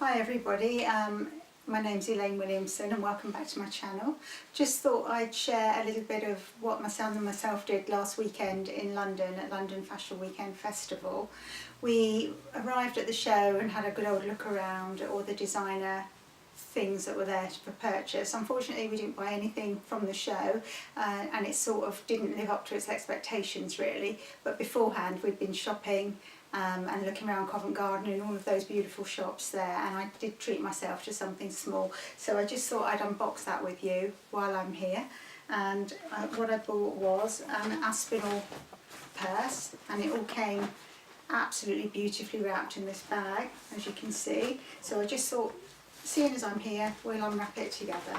Hi everybody, my name's Elaine Williamson and welcome back to my channel. Just thought I'd share a little bit of what my son and myself did last weekend in London at London Fashion Weekend Festival. We arrived at the show and had a good old look around at all the designer things that were there for purchase. Unfortunately we didn't buy anything from the show and it sort of didn't live up to its expectations really, but beforehand we'd been shopping and looking around Covent Garden and all of those beautiful shops there, and I did treat myself to something small, so I just thought I'd unbox that with you while I'm here. And what I bought was an Aspinal purse, and it all came absolutely beautifully wrapped in this bag, as you can see. So I just thought, seeing as I'm here, we'll unwrap it together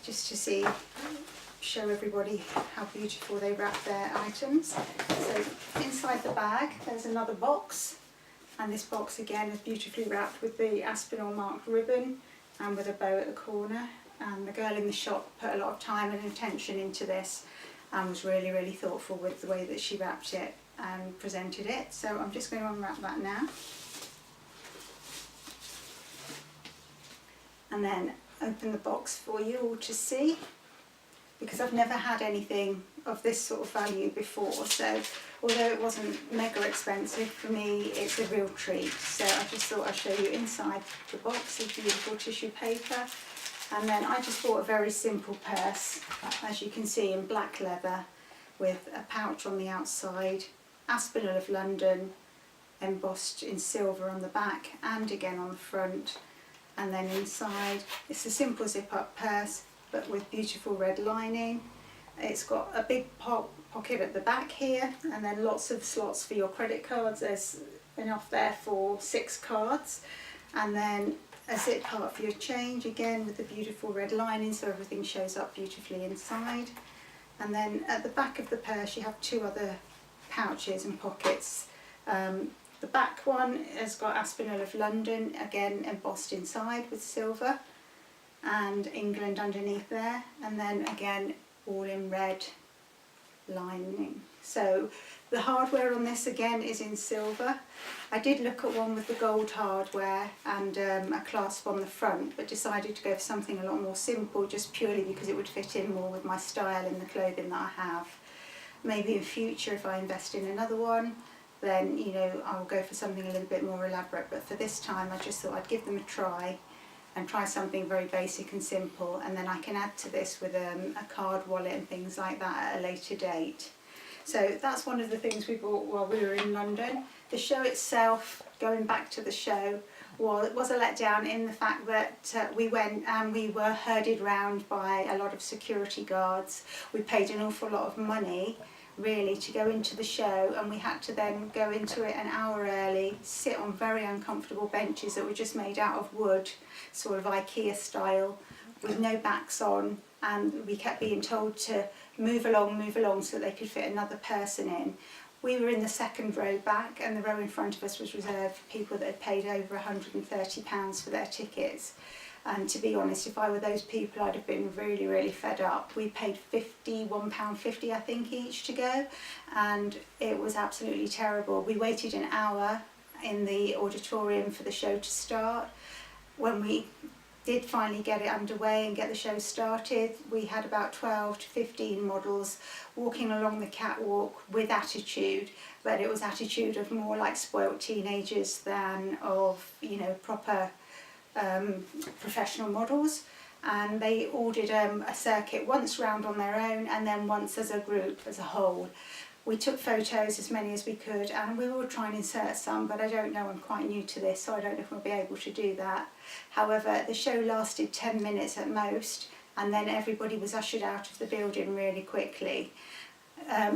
just to show everybody how beautiful they wrap their items. So inside the bag there's another box, and this box again is beautifully wrapped with the Aspinal marked ribbon and with a bow at the corner. And the girl in the shop put a lot of time and attention into this and was really thoughtful with the way that she wrapped it and presented it. So I'm just going to unwrap that now and then open the box for you all to see, because I've never had anything of this sort of value before, so although it wasn't mega expensive, for me it's a real treat. So I just thought I'd show you inside the box of beautiful tissue paper. And then I just bought a very simple purse, as you can see, in black leather with a pouch on the outside, Aspinal of London embossed in silver on the back and again on the front. And then inside it's a simple zip up purse but with beautiful red lining. It's got a big pocket at the back here, and then lots of slots for your credit cards. There's enough there for 6 cards, and then a zip part for your change, again with the beautiful red lining so everything shows up beautifully inside. And then at the back of the purse you have 2 other pouches and pockets. The back one has got Aspinal of London, again embossed inside with silver, and England underneath there, and then again all in red lining. So the hardware on this again is in silver. I did look at one with the gold hardware and a clasp on the front, but decided to go for something a lot more simple, just purely because it would fit in more with my style and the clothing that I have. Maybe in future, if I invest in another one, then I'll go for something a little bit more elaborate, but for this time I just thought I'd give them a try and try something very basic and simple, and then I can add to this with a card wallet and things like that at a later date. So that's one of the things we bought while we were in London. The show itself, going back to the show, was a letdown in the fact that we went and we were herded round by a lot of security guards. We paid an awful lot of money really to go into the show, and we had to then go into it an hour early, sit on very uncomfortable benches that were just made out of wood, sort of IKEA style, with no backs on, and we kept being told to move along so that they could fit another person in. We were in the second row back, and the row in front of us was reserved for people that had paid over £130 for their tickets. And to be honest, if I were those people, I'd have been really fed up. We paid £51.50 I think each to go, and it was absolutely terrible. We waited an hour in the auditorium for the show to start. When we did finally get it underway and get the show started, we had about 12 to 15 models walking along the catwalk with attitude, but it was attitude of more like spoilt teenagers than of proper professional models. And they all did a circuit once round on their own and then once as a group, as a whole. We took photos, as many as we could, and we will try and insert some, but I don't know, I'm quite new to this, so I don't know if we'll be able to do that. However, the show lasted 10 minutes at most, and then everybody was ushered out of the building really quickly.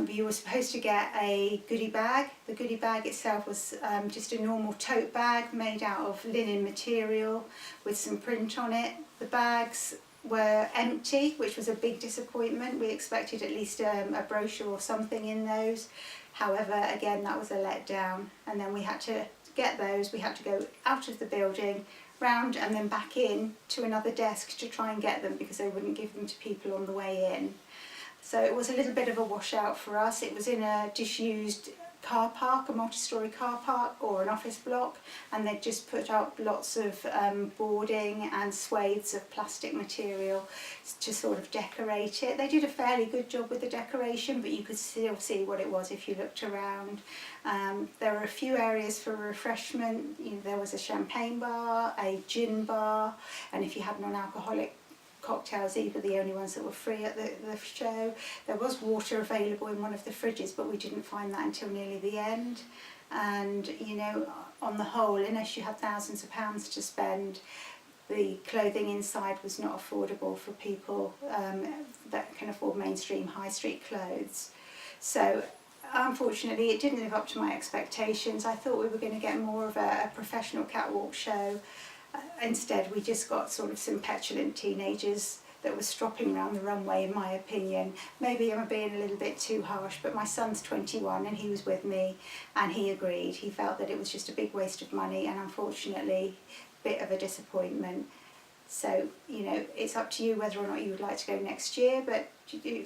You were supposed to get a goodie bag. The goodie bag itself was just a normal tote bag made out of linen material with some print on it. The bags were empty, which was a big disappointment. We expected at least a brochure or something in those. However, again, that was a letdown, and then we had to get those. We had to go out of the building, round and then back in to another desk to try and get them, because they wouldn't give them to people on the way in. So it was a little bit of a washout for us. It was in a disused car park, a multi-storey car park or an office block, and they'd just put up lots of boarding and swathes of plastic material to sort of decorate it. They did a fairly good job with the decoration, but you could still see what it was if you looked around. There were a few areas for refreshment. There was a champagne bar, a gin bar, and if you had non-alcoholic cocktails, these were the only ones that were free at the show. There was water available in one of the fridges, but we didn't find that until nearly the end. And on the whole, unless you had thousands of pounds to spend, the clothing inside was not affordable for people that can afford mainstream high street clothes. So unfortunately it didn't live up to my expectations. I thought we were going to get more of a professional catwalk show. Instead we just got sort of some petulant teenagers that were stropping around the runway, in my opinion. Maybe I'm being a little bit too harsh, but my son's 21 and he was with me and he agreed. He felt that it was just a big waste of money and unfortunately a bit of a disappointment. So, it's up to you whether or not you would like to go next year, but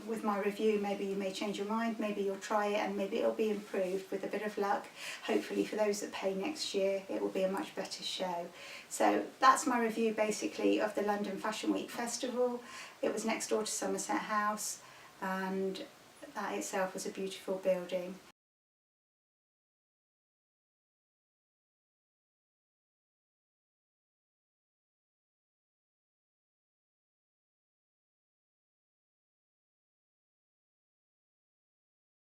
with my review maybe you may change your mind, maybe you'll try it and maybe it'll be improved with a bit of luck. Hopefully for those that pay next year it will be a much better show. So that's my review basically of the London Fashion Week Festival. It was next door to Somerset House and that itself was a beautiful building.